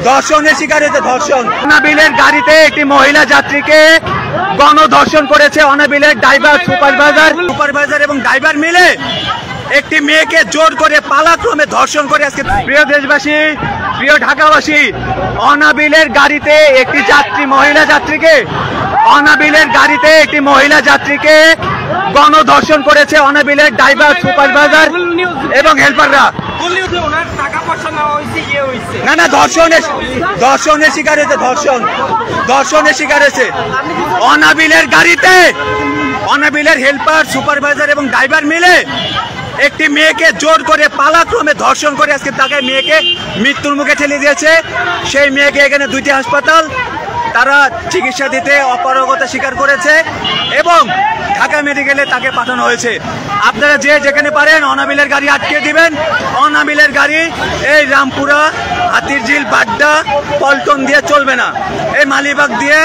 ধর্ষণের শিকার হয়েছে। ধর্ষণ, অনাবিলের গাড়িতে একটি মহিলা যাত্রীকে গণধর্ষণ করেছে। অনাবিলের ড্রাইভার, সুপারভাইজার এবং ড্রাইভার মিলে একটি মেয়েকে জোর করে পালাক্রমে ধর্ষণ করে আজকে। প্রিয় দেশবাসী, প্রিয় ঢাকাবাসী, অনাবিলের গাড়িতে একটি মহিলা যাত্রীকে গণধর্ষণ করেছে অনাবিলের ড্রাইভার, সুপারভাইজার এবং হেল্পাররা। না, ধর্ষণের শিকার হয়েছে। ধর্ষণের শিকার হয়েছে। অনাবিলের গাড়িতে অনাবিলের হেল্পার, সুপারভাইজার এবং ড্রাইভার মিলে একটি মেয়েকে জোর করে পালাক্রমে ধর্ষণ করে আজকে তাকে মেয়েকে মৃত্যুর মুখে ঠেলে দিয়েছে। সেই মেয়েকে এখানে দুইটি হাসপাতাল তারা চিকিৎসা দিতে অপারগতা স্বীকার করেছে এবং ঢাকা মেডিকেলে তাকে পাঠানো হয়েছে। আপনারা যেখানে পারেন অনাবিলের গাড়ি আটকে দিবেন। অনাবিলের গাড়ি এই রামপুরা, হাতিরঝিল, বাড্ডা, পল্টন দিয়ে চলবে না। এই মালিবাগ দিয়ে,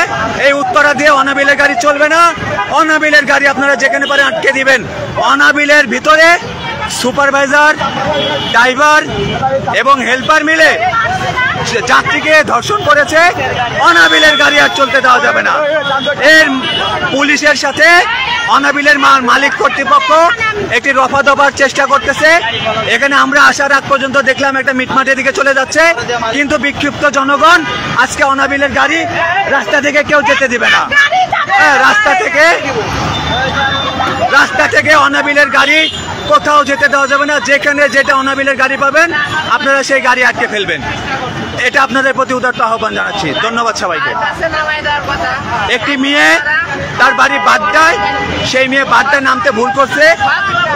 এই উত্তরা দিয়ে অনাবিলের গাড়ি চলবে না। অনাবিলের গাড়ি আপনারা যেখানে পারেন আটকে দিবেন। অনাবিলের ভিতরে সুপারভাইজার, ড্রাইভার এবং হেল্পার মিলে যাত্রীকে ধর্ষণ করেছে। অনাবিলের গাড়ি আর চলতে দেওয়া যাবে না। এর পুলিশের সাথে অনাবিলের মালিক কর্তৃপক্ষ একটি রফা দফার চেষ্টা করতেছে। এখানে আমরা আসার আগ পর্যন্ত দেখলাম একটা মিটমাটের দিকে চলে যাচ্ছে, কিন্তু বিক্ষিপ্ত জনগণ আজকে অনাবিলের গাড়ি রাস্তা থেকে কেউ যেতে দিবে না। রাস্তা থেকে অনাবিলের গাড়ি কোথাও যেতে দেওয়া যাবে না। যেখানে যেটা অনাবিলের গাড়ি পাবেন আপনারা সেই গাড়ি আটকে ফেলবেন। এটা আপনাদের প্রতি উদারত আহ্বান জানাচ্ছি। ধন্যবাদ সবাইকে। একটি মেয়ে, তার বাড়ি বাড্ডায়, সেই মেয়ে বাড্ডায় নামতে ভুল করছে।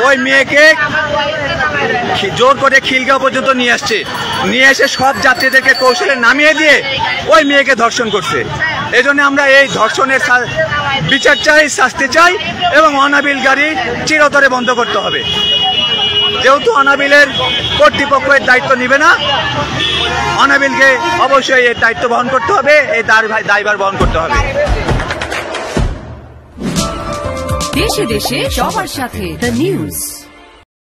ওই মেয়েকে জোর করে খিলগাঁও পর্যন্ত নিয়ে এসে সব যাত্রীদেরকে কৌশলে নামিয়ে দিয়ে ওই মেয়েকে ধর্ষণ করছে। এই জন্য আমরা এই ধর্ষণের বিচার চাই, শাস্তি চাই এবং অনাবিল গাড়ি চিরতরে বন্ধ করতে হবে। যেহেতু অনাবিলের কর্তৃপক্ষ এর দায়িত্ব নিবে না, অনাবিলকে অবশ্যই এর দায়িত্ব বহন করতে হবে, এই দায়ভার বহন করতে হবে। দেশে দেশে সবার সাথে দ্য নিউজ।